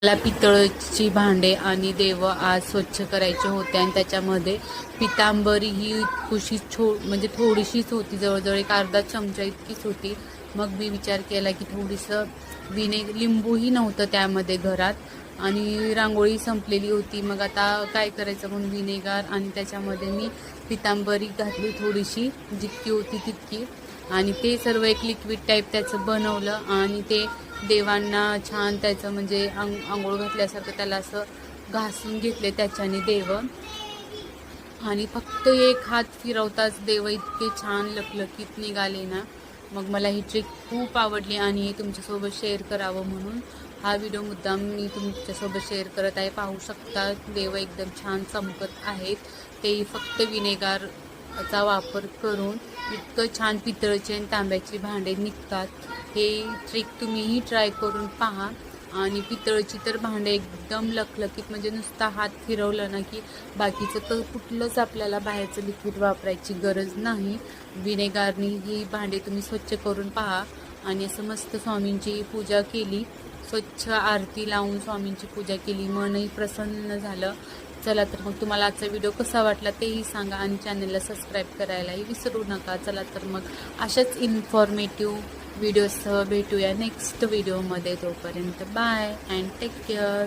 मला पितळची भांडे आणि देव आज स्वच्छ करायचे होते आणि त्याच्यामध्ये पितांबरी ही कुशी म्हणजे थोडीशीच होती, जवळजवळ एक अर्धा चमचा इतकीच होती. मग मी विचार केला की थोडीसं लिंबूही नव्हतं त्यामध्ये घरात आणि रांगोळी संपलेली होती. मग आता काय करायचं म्हणून विनेगार आणि त्याच्यामध्ये मी पितांबरी घातली थोडीशी, जितकी होती तितकी, आणि ते सर्व एक लिक्विड टाईप त्याचं बनवलं आणि ते देवांना छान त्याचं म्हणजे आंघोळ घातल्यासारखं त्याला असं घासून घेतले त्याच्याने देव. आणि फक्त एक हात फिरवताच देव इतके छान लखलखीत निघाले ना. मग मला ही ट्रिक खूप आवडली आणि हे तुमच्यासोबत शेअर करावं म्हणून हा व्हिडिओ मुद्दाम मी तुमच्यासोबत शेअर करत आहे. पाहू शकता देव एकदम छान चमकत आहेत, तेही फक्त विनेगारचा वापर करून. इतकं छान पितळचे आणि तांब्याची भांडे निघतात. हे ट्रिक तुम्हीही ट्राय करून पहा. आणि पितळची तर भांडे एकदम लखलखीत, म्हणजे नुसता हात फिरवला ना की बाकीचं तर कुठलंच आपल्याला बाहेरचं लिक्विड वापरायची गरज नाही. विनेगारनी ही भांडे तुम्ही स्वच्छ करून पहा. आणि असं मस्त स्वामींची पूजा केली, स्वच्छ आरती लावून स्वामींची पूजा केली, मनही प्रसन्न झालं. चला तर मग तुम्हाला आजचा व्हिडिओ कसा वाटला तेही सांगा आणि चॅनलला सबस्क्राईब करायलाही विसरू नका. चला तर मग अशाच इन्फॉर्मेटिव्ह व्हिडिओसह भेटूया नेक्स्ट व्हिडिओमध्ये. तोपर्यंत बाय अँड टेक केअर.